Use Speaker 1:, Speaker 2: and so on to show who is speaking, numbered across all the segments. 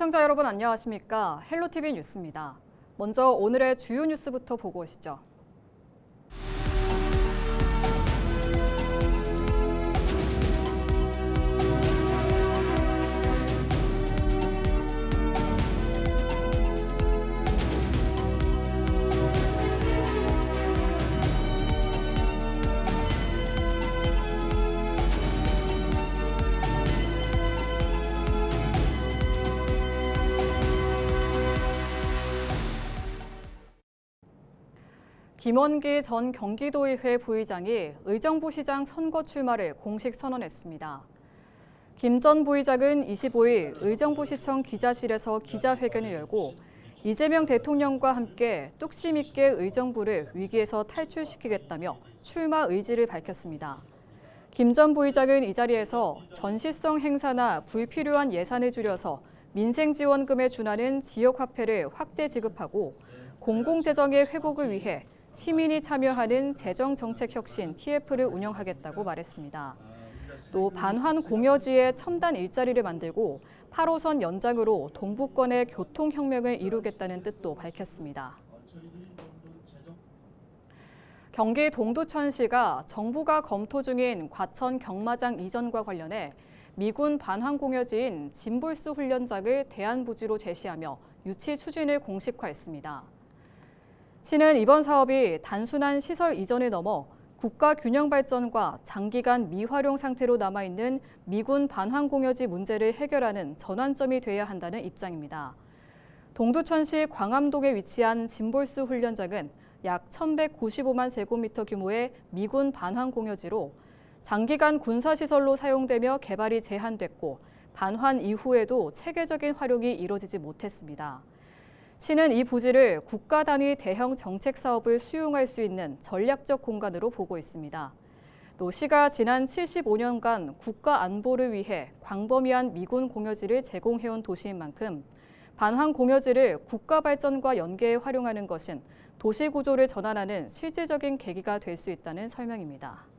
Speaker 1: 시청자 여러분 안녕하십니까? 헬로티비 뉴스입니다. 먼저 오늘의 주요 뉴스부터 보고 오시죠. 김원기 전 경기도의회 부의장이 의정부시장 선거 출마를 공식 선언했습니다. 김 전 부의장은 25일 의정부시청 기자실에서 기자회견을 열고 이재명 대통령과 함께 뚝심 있게 의정부를 위기에서 탈출시키겠다며 출마 의지를 밝혔습니다. 김 전 부의장은 이 자리에서 전시성 행사나 불필요한 예산을 줄여서 민생지원금에 준하는 지역화폐를 확대 지급하고 공공재정의 회복을 위해 시민이 참여하는 재정정책혁신 TF를 운영하겠다고 말했습니다. 또 반환 공여지의 첨단 일자리를 만들고 8호선 연장으로 동부권의 교통혁명을 이루겠다는 뜻도 밝혔습니다. 경기 동두천시가 정부가 검토 중인 과천 경마장 이전과 관련해 미군 반환 공여지인 진볼스 훈련장을 대안부지로 제시하며 유치 추진을 공식화했습니다. 시는 이번 사업이 단순한 시설 이전을 넘어 국가 균형 발전과 장기간 미활용 상태로 남아있는 미군 반환 공여지 문제를 해결하는 전환점이 돼야 한다는 입장입니다. 동두천시 광암동에 위치한 진볼스 훈련장은 약 1,195만 제곱미터 규모의 미군 반환 공여지로 장기간 군사시설로 사용되며 개발이 제한됐고 반환 이후에도 체계적인 활용이 이루어지지 못했습니다. 시는 이 부지를 국가 단위 대형 정책 사업을 수용할 수 있는 전략적 공간으로 보고 있습니다. 또 시가 지난 75년간 국가 안보를 위해 광범위한 미군 공여지를 제공해온 도시인 만큼 반환 공여지를 국가 발전과 연계해 활용하는 것은 도시 구조를 전환하는 실질적인 계기가 될 수 있다는 설명입니다.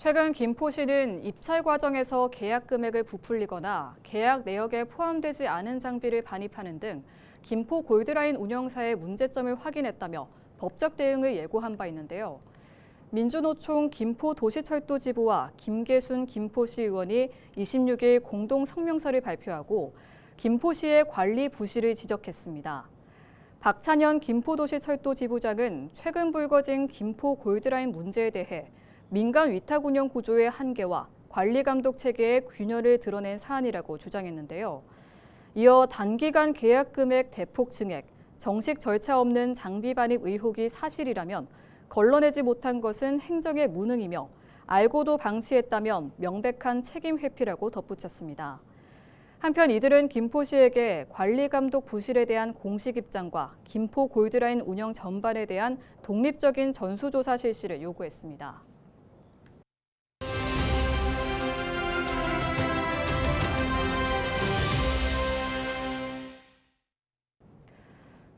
Speaker 1: 최근 김포시는 입찰 과정에서 계약 금액을 부풀리거나 계약 내역에 포함되지 않은 장비를 반입하는 등 김포 골드라인 운영사의 문제점을 확인했다며 법적 대응을 예고한 바 있는데요. 민주노총 김포도시철도지부와 김계순 김포시 의원이 26일 공동 성명서를 발표하고 김포시의 관리 부실을 지적했습니다. 박찬현 김포도시철도지부장은 최근 불거진 김포 골드라인 문제에 대해 민간 위탁 운영 구조의 한계와 관리 감독 체계의 균열을 드러낸 사안이라고 주장했는데요. 이어 단기간 계약 금액 대폭 증액, 정식 절차 없는 장비 반입 의혹이 사실이라면 걸러내지 못한 것은 행정의 무능이며 알고도 방치했다면 명백한 책임 회피라고 덧붙였습니다. 한편 이들은 김포시에게 관리 감독 부실에 대한 공식 입장과 김포 골드라인 운영 전반에 대한 독립적인 전수조사 실시를 요구했습니다.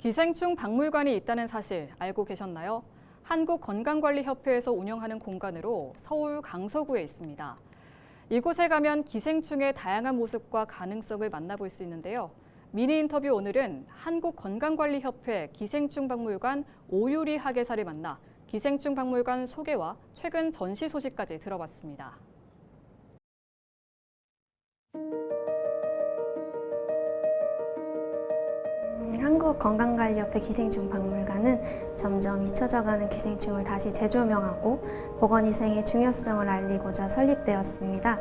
Speaker 1: 기생충 박물관이 있다는 사실 알고 계셨나요? 한국건강관리협회에서 운영하는 공간으로 서울 강서구에 있습니다. 이곳에 가면 기생충의 다양한 모습과 가능성을 만나볼 수 있는데요. 미니 인터뷰 오늘은 한국건강관리협회 기생충박물관 오유리 학예사를 만나 기생충 박물관 소개와 최근 전시 소식까지 들어봤습니다.
Speaker 2: 한국건강관리협회 기생충박물관은 점점 잊혀져가는 기생충을 다시 재조명하고 보건위생의 중요성을 알리고자 설립되었습니다.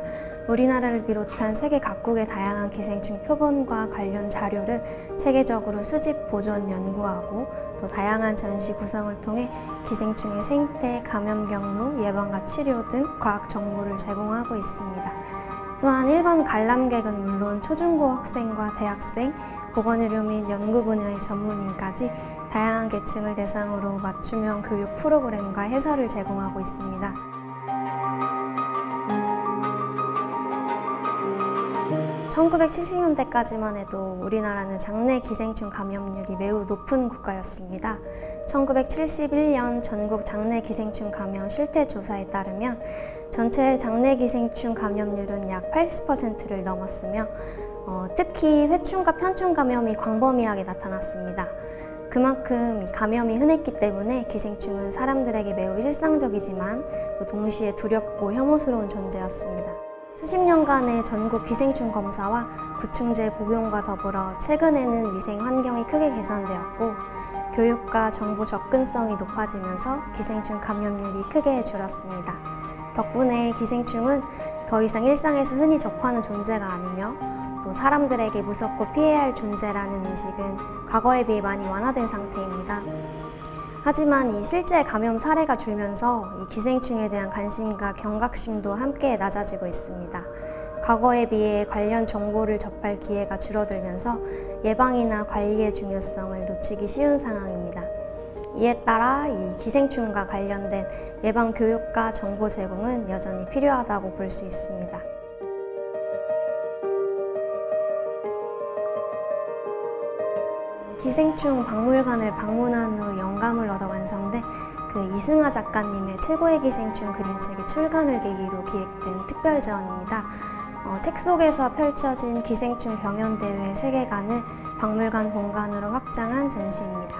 Speaker 2: 우리나라를 비롯한 세계 각국의 다양한 기생충 표본과 관련 자료를 체계적으로 수집, 보존, 연구하고 또 다양한 전시 구성을 통해 기생충의 생태, 감염 경로, 예방과 치료 등 과학 정보를 제공하고 있습니다. 또한 일반 관람객은 물론 초중고 학생과 대학생, 보건의료 및 연구 분야의 전문인까지 다양한 계층을 대상으로 맞춤형 교육 프로그램과 해설을 제공하고 있습니다. 1970년대까지만 해도 우리나라는 장내 기생충 감염률이 매우 높은 국가였습니다. 1971년 전국 장내 기생충 감염 실태 조사에 따르면 전체 장내 기생충 감염률은 약 80%를 넘었으며 특히 회충과 편충 감염이 광범위하게 나타났습니다. 그만큼 이 감염이 흔했기 때문에 기생충은 사람들에게 매우 일상적이지만 또 동시에 두렵고 혐오스러운 존재였습니다. 수십 년간의 전국 기생충 검사와 구충제 복용과 더불어 최근에는 위생 환경이 크게 개선되었고 교육과 정보 접근성이 높아지면서 기생충 감염률이 크게 줄었습니다. 덕분에 기생충은 더 이상 일상에서 흔히 접하는 존재가 아니며 또 사람들에게 무섭고 피해야 할 존재라는 인식은 과거에 비해 많이 완화된 상태입니다. 하지만 이 실제 감염 사례가 줄면서 이 기생충에 대한 관심과 경각심도 함께 낮아지고 있습니다. 과거에 비해 관련 정보를 접할 기회가 줄어들면서 예방이나 관리의 중요성을 놓치기 쉬운 상황입니다. 이에 따라 이 기생충과 관련된 예방 교육과 정보 제공은 여전히 필요하다고 볼 수 있습니다. 기생충 박물관을 방문한 후 영감을 얻어 완성된 이승하 작가님의 최고의 기생충 그림책의 출간을 계기로 기획된 특별전입니다. 책 속에서 펼쳐진 기생충 경연대회의 세계관을 박물관 공간으로 확장한 전시입니다.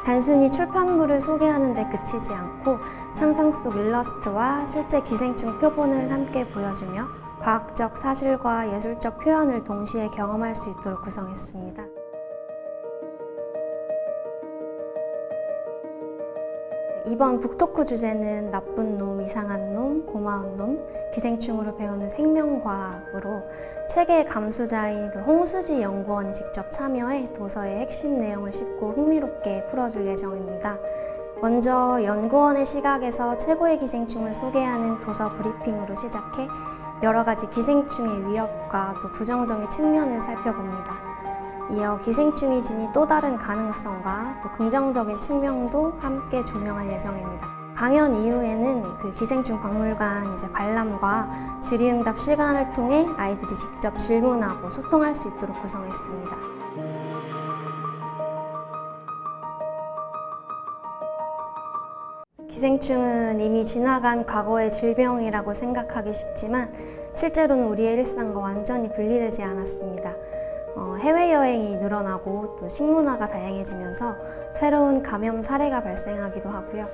Speaker 2: 단순히 출판물을 소개하는 데 그치지 않고 상상 속 일러스트와 실제 기생충 표본을 함께 보여주며 과학적 사실과 예술적 표현을 동시에 경험할 수 있도록 구성했습니다. 이번 북토크 주제는 나쁜 놈, 이상한 놈, 고마운 놈, 기생충으로 배우는 생명과학으로 책의 감수자인 홍수지 연구원이 직접 참여해 도서의 핵심 내용을 쉽고 흥미롭게 풀어줄 예정입니다. 먼저 연구원의 시각에서 최고의 기생충을 소개하는 도서 브리핑으로 시작해 여러 가지 기생충의 위협과 또 부정적인 측면을 살펴봅니다. 이어 기생충이 지닌 또 다른 가능성과 또 긍정적인 측면도 함께 조명할 예정입니다. 강연 이후에는 기생충 박물관 관람과 질의응답 시간을 통해 아이들이 직접 질문하고 소통할 수 있도록 구성했습니다. 기생충은 이미 지나간 과거의 질병이라고 생각하기 쉽지만 실제로는 우리의 일상과 완전히 분리되지 않았습니다. 해외여행이 늘어나고 또 식문화가 다양해지면서 새로운 감염 사례가 발생하기도 하고요.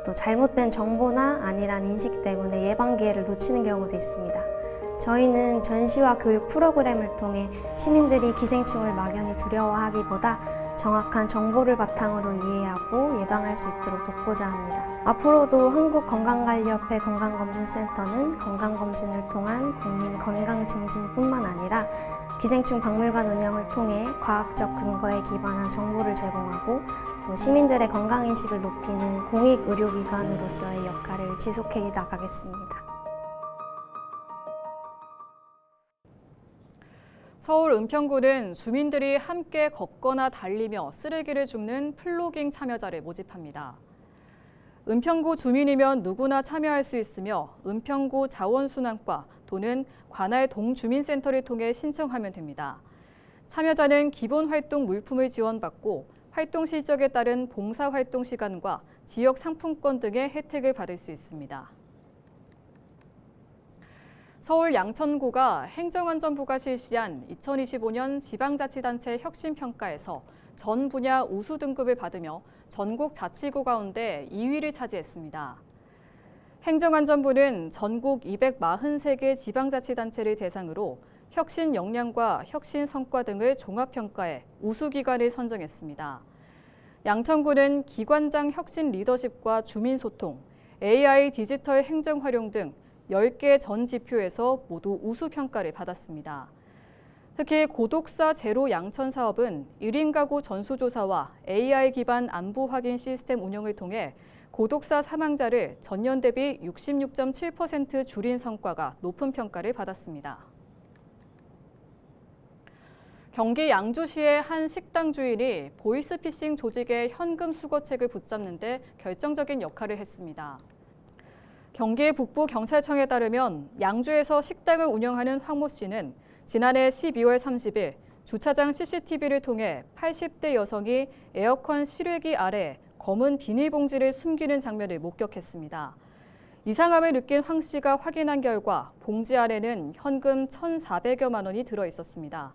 Speaker 2: 또 잘못된 정보나 안일한 인식 때문에 예방 기회를 놓치는 경우도 있습니다. 저희는 전시와 교육 프로그램을 통해 시민들이 기생충을 막연히 두려워하기보다 정확한 정보를 바탕으로 이해하고 예방할 수 있도록 돕고자 합니다. 앞으로도 한국건강관리협회 건강검진센터는 건강검진을 통한 국민 건강 증진뿐만 아니라 기생충 박물관 운영을 통해 과학적 근거에 기반한 정보를 제공하고 또 시민들의 건강인식을 높이는 공익의료기관으로서의 역할을 지속해 나가겠습니다.
Speaker 1: 서울 은평구는 주민들이 함께 걷거나 달리며 쓰레기를 줍는 플로깅 참여자를 모집합니다. 은평구 주민이면 누구나 참여할 수 있으며 은평구 자원순환과 또는 관할 동주민센터를 통해 신청하면 됩니다. 참여자는 기본 활동 물품을 지원받고 활동 실적에 따른 봉사활동 시간과 지역 상품권 등의 혜택을 받을 수 있습니다. 서울 양천구가 행정안전부가 실시한 2025년 지방자치단체 혁신평가에서 전 분야 우수 등급을 받으며 전국 자치구 가운데 2위를 차지했습니다. 행정안전부는 전국 243개 지방자치단체를 대상으로 혁신 역량과 혁신 성과 등을 종합평가해 우수기관을 선정했습니다. 양천구는 기관장 혁신 리더십과 주민소통, AI 디지털 행정 활용 등 10개 전 지표에서 모두 우수 평가를 받았습니다. 특히 고독사 제로 양천 사업은 1인 가구 전수조사와 AI 기반 안부 확인 시스템 운영을 통해 고독사 사망자를 전년 대비 66.7% 줄인 성과가 높은 평가를 받았습니다. 경기 양주시의 한 식당 주인이 보이스피싱 조직의 현금 수거책을 붙잡는 데 결정적인 역할을 했습니다. 경기 북부 경찰청에 따르면 양주에서 식당을 운영하는 황 모 씨는 지난해 12월 30일 주차장 CCTV를 통해 80대 여성이 에어컨 실외기 아래 검은 비닐봉지를 숨기는 장면을 목격했습니다. 이상함을 느낀 황 씨가 확인한 결과 봉지 안에는 현금 1,400여만 원이 들어 있었습니다.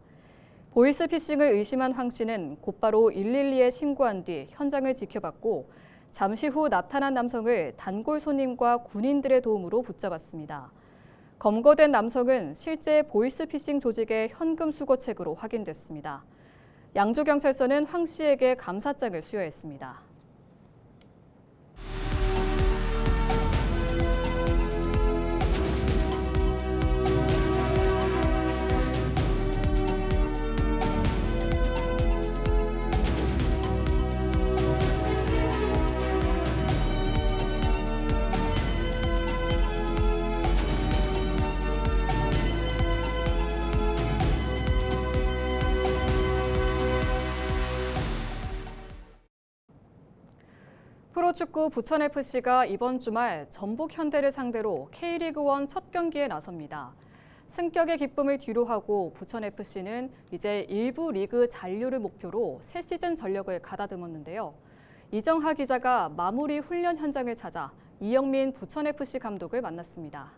Speaker 1: 보이스피싱을 의심한 황 씨는 곧바로 112에 신고한 뒤 현장을 지켜봤고 잠시 후 나타난 남성을 단골 손님과 군인들의 도움으로 붙잡았습니다. 검거된 남성은 실제 보이스피싱 조직의 현금 수거책으로 확인됐습니다. 양조경찰서는 황 씨에게 감사장을 수여했습니다. 프로축구 부천FC가 이번 주말 전북 현대를 상대로 K리그1 첫 경기에 나섭니다. 승격의 기쁨을 뒤로하고 부천FC는 이제 일부 리그 잔류를 목표로 새 시즌 전력을 가다듬었는데요. 이정하 기자가 마무리 훈련 현장을 찾아 이영민 부천FC 감독을 만났습니다.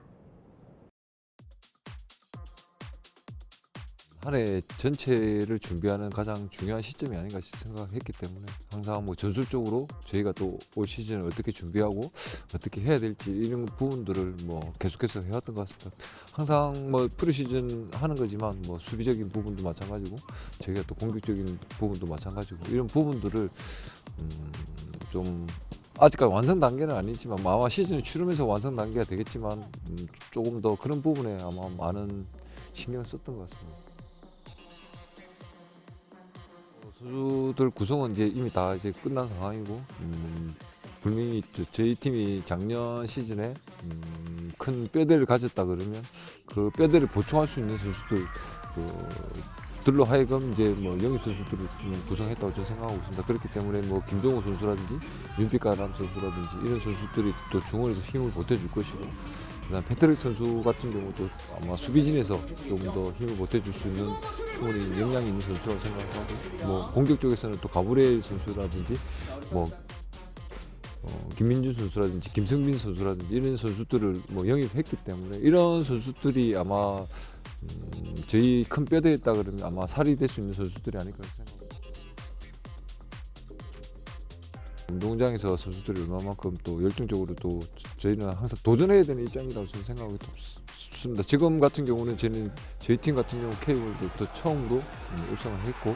Speaker 3: 한 해 전체를 준비하는 가장 중요한 시점이 아닌가 생각했기 때문에 항상 뭐 전술적으로 저희가 또 올 시즌을 어떻게 준비하고 어떻게 해야 될지 이런 부분들을 뭐 계속해서 해왔던 것 같습니다. 항상 뭐 프리시즌 하는 거지만 뭐 수비적인 부분도 마찬가지고 저희가 또 공격적인 부분도 마찬가지고 이런 부분들을 좀 아직까지 완성 단계는 아니지만 아마 시즌을 치르면서 완성 단계가 되겠지만 조금 더 그런 부분에 아마 많은 신경을 썼던 것 같습니다. 선수들 구성은 이제 이미 다 이제 끝난 상황이고 분명히 저희 팀이 작년 시즌에 큰 뼈대를 가졌다 그러면 그 뼈대를 보충할 수 있는 선수들 들로 하여금 이제 뭐 영입 선수들을 구성했다고 저는 생각하고 있습니다. 그렇기 때문에 뭐 김종호 선수라든지 윤빛가람 선수라든지 이런 선수들이 또 중원에서 힘을 보태줄 것이고 그다음 패트릭 선수 같은 경우도 아마 수비진에서 조금 더 힘을 보태줄 수 있는 충분히 역량이 있는 선수라고 생각하고 뭐 공격 쪽에서는 또 가브리엘 선수라든지 뭐 김민준 선수라든지 김승빈 선수라든지 이런 선수들을 뭐 영입했기 때문에 이런 선수들이 아마 저희 큰 뼈대에 있다 그러면 아마 살이 될 수 있는 선수들이 아닐까 생각합니다. 운동장에서 선수들이 얼마만큼 또 열정적으로 또 저희는 항상 도전해야 되는 입장이라고 저는 생각하고 있습니다. 지금 같은 경우는 저희 팀 같은 경우 K월드부터 처음으로 입성을 했고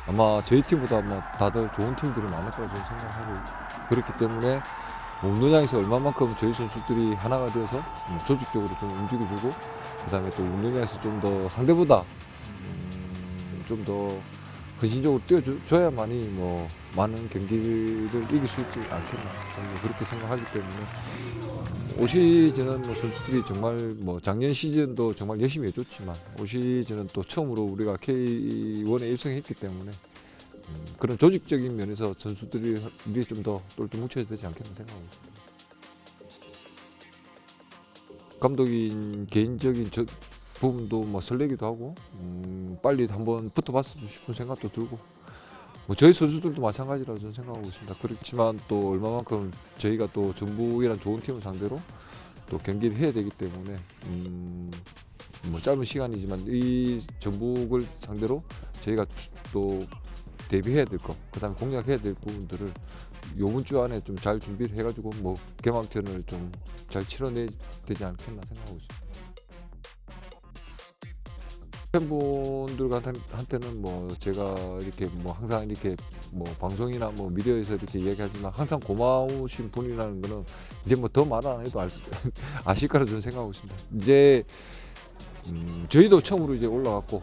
Speaker 3: 아마 저희 팀보다 아마 다들 좋은 팀들이 많을 거라고 저는 생각하고 그렇기 때문에 운동장에서 얼마만큼 저희 선수들이 하나가 되어서 조직적으로 좀 움직여주고 그다음에 또 운동장에서 좀 더 상대보다 좀 더 헌신적으로 뛰어줘야만이 뭐 많은 경기를 이길 수 있지 않겠나 저는 그렇게 생각하기 때문에 올 시즌은 뭐 선수들이 정말 뭐 작년 시즌도 정말 열심히 해줬지만 올 시즌은 또 처음으로 우리가 K1에 입성했기 때문에 그런 조직적인 면에서 선수들이 좀 더 똘똘 뭉쳐야 되지 않겠나 생각하고 있습니다. 감독인 개인적인 부분도 뭐 설레기도 하고 빨리 한번 붙어봤으면 싶은 생각도 들고 뭐 저희 선수들도 마찬가지라고 저는 생각하고 있습니다. 그렇지만 또 얼마만큼 저희가 또 전북이란 좋은 팀을 상대로 또 경기를 해야 되기 때문에 뭐 짧은 시간이지만 이 전북을 상대로 저희가 또 대비해야 될 거, 그다음에 공략해야 될 부분들을 요번 주 안에 좀 잘 준비를 해가지고 뭐 개막전을 좀 잘 치러내야 되지 않겠나 생각하고 있습니다. 팬분들한테는 뭐 제가 이렇게 뭐 항상 이렇게 뭐 방송이나 뭐 미디어에서 이렇게 이야기하지만 항상 고마우신 분이라는 거는 이제 뭐 더 말 안 해도 아실 거라 저는 생각하고 있습니다. 이제 저희도 처음으로 이제 올라갔고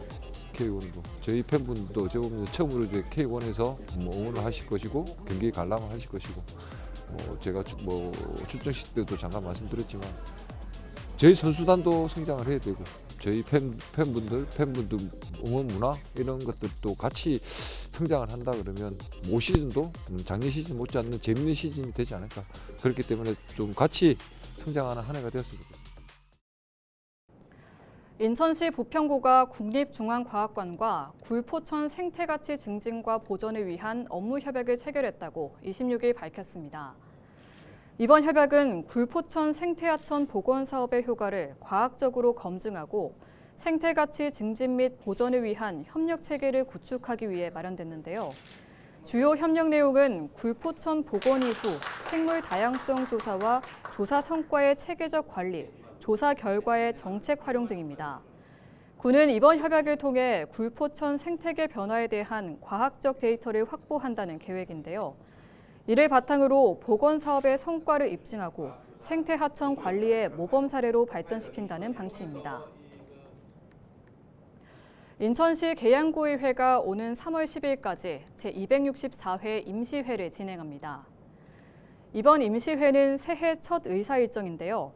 Speaker 3: K1도 저희 팬분도 제가 보면서 처음으로 이제 K1에서 뭐 응원을 하실 것이고 경기 관람을 하실 것이고 뭐 제가 뭐 출전식 때도 잠깐 말씀드렸지만 저희 선수단도 성장을 해야 되고 저희 팬분들 응원 문화 이런 것들도 같이 성장을 한다 그러면 올 시즌도 작년 시즌 못지않는 재밌는 시즌이 되지 않을까 그렇기 때문에 좀 같이 성장하는 한 해가 되었으면 좋겠습니다.
Speaker 1: 인천시 부평구가 국립중앙과학관과 굴포천 생태가치 증진과 보전을 위한 업무 협약을 체결했다고 26일 밝혔습니다. 이번 협약은 굴포천 생태하천 복원 사업의 효과를 과학적으로 검증하고 생태가치 증진 및 보전을 위한 협력 체계를 구축하기 위해 마련됐는데요. 주요 협력 내용은 굴포천 복원 이후 생물 다양성 조사와 조사 성과의 체계적 관리, 조사 결과의 정책 활용 등입니다. 군은 이번 협약을 통해 굴포천 생태계 변화에 대한 과학적 데이터를 확보한다는 계획인데요. 이를 바탕으로 복원 사업의 성과를 입증하고 생태 하천 관리의 모범 사례로 발전시킨다는 방침입니다. 인천시 계양구의회가 오는 3월 10일까지 제264회 임시회를 진행합니다. 이번 임시회는 새해 첫 의사 일정인데요.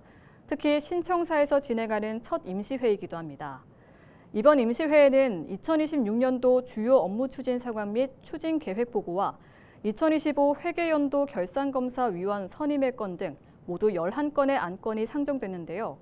Speaker 1: 특히 신청사에서 진행하는 첫 임시회이기도 합니다. 이번 임시회에는 2026년도 주요 업무 추진 상황 및 추진 계획 보고와 2025 회계연도 결산검사위원 선임의 건 등 모두 11건의 안건이 상정됐는데요.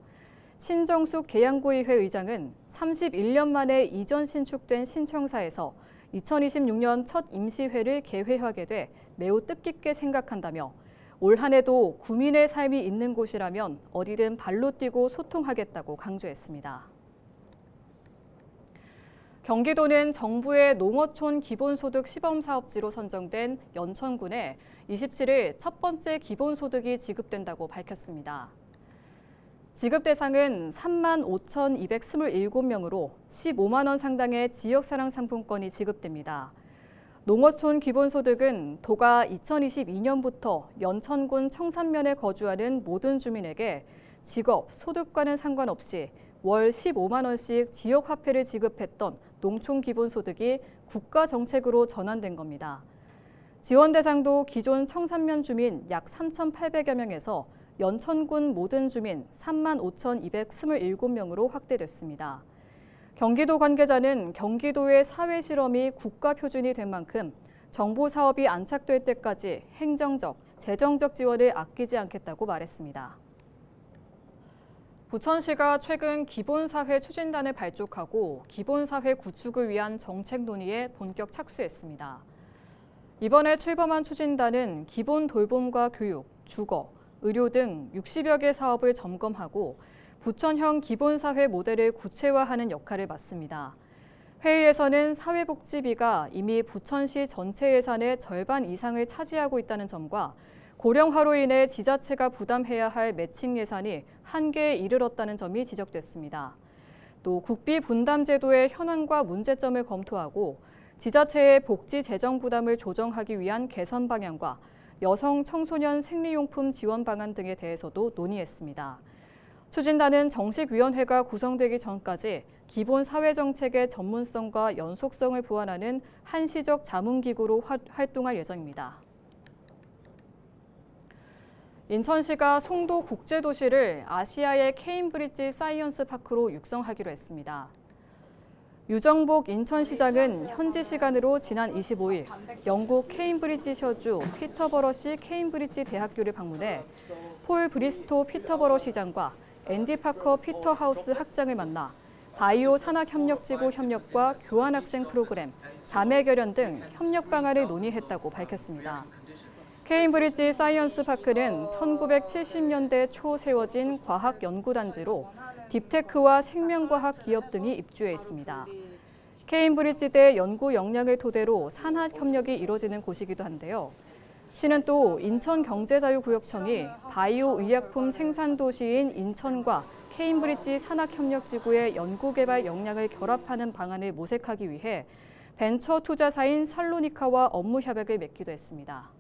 Speaker 1: 신정숙 계양구의회 의장은 31년 만에 이전 신축된 신청사에서 2026년 첫 임시회를 개회하게 돼 매우 뜻깊게 생각한다며 올 한 해도 구민의 삶이 있는 곳이라면 어디든 발로 뛰고 소통하겠다고 강조했습니다. 경기도는 정부의 농어촌 기본소득 시범사업지로 선정된 연천군에 27일 첫 번째 기본소득이 지급된다고 밝혔습니다. 지급 대상은 35,227명으로 15만 원 상당의 지역사랑 상품권이 지급됩니다. 농어촌 기본소득은 도가 2022년부터 연천군 청산면에 거주하는 모든 주민에게 직업, 소득과는 상관없이 월 15만 원씩 지역화폐를 지급했던 농촌 기본소득이 국가정책으로 전환된 겁니다. 지원 대상도 기존 청산면 주민 약 3,800여 명에서 연천군 모든 주민 35,227명으로 확대됐습니다. 경기도 관계자는 경기도의 사회 실험이 국가 표준이 된 만큼 정부 사업이 안착될 때까지 행정적, 재정적 지원을 아끼지 않겠다고 말했습니다. 부천시가 최근 기본사회 추진단을 발족하고 기본사회 구축을 위한 정책 논의에 본격 착수했습니다. 이번에 출범한 추진단은 기본 돌봄과 교육, 주거, 의료 등 60여 개 사업을 점검하고 부천형 기본사회 모델을 구체화하는 역할을 맡습니다. 회의에서는 사회복지비가 이미 부천시 전체 예산의 절반 이상을 차지하고 있다는 점과 고령화로 인해 지자체가 부담해야 할 매칭 예산이 한계에 이르렀다는 점이 지적됐습니다. 또 국비 분담 제도의 현황과 문제점을 검토하고 지자체의 복지 재정 부담을 조정하기 위한 개선 방향과 여성 청소년 생리용품 지원 방안 등에 대해서도 논의했습니다. 추진단은 정식위원회가 구성되기 전까지 기본 사회정책의 전문성과 연속성을 보완하는 한시적 자문기구로 활동할 예정입니다. 인천시가 송도 국제도시를 아시아의 케임브리지 사이언스 파크로 육성하기로 했습니다. 유정복 인천시장은 현지 시간으로 지난 25일 영국 케임브리지셔주 피터버러시 케임브리지 대학교를 방문해 폴 브리스토 피터버러 시장과 앤디 파커 피터하우스 학장을 만나 바이오 산학협력지구 협력과 교환학생 프로그램, 자매결연 등 협력 방안을 논의했다고 밝혔습니다. 케임브리지 사이언스 파크는 1970년대 초 세워진 과학연구단지로 딥테크와 생명과학 기업 등이 입주해 있습니다. 케임브리지대 연구 역량을 토대로 산학 협력이 이루어지는 곳이기도 한데요. 시는 또 인천경제자유구역청이 바이오 의약품 생산 도시인 인천과 케임브리지 산학협력지구의 연구개발 역량을 결합하는 방안을 모색하기 위해 벤처 투자사인 살로니카와 업무 협약을 맺기도 했습니다.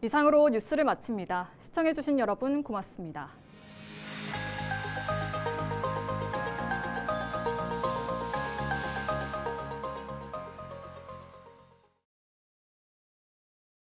Speaker 1: 이상으로 뉴스를 마칩니다. 시청해주신 여러분 고맙습니다.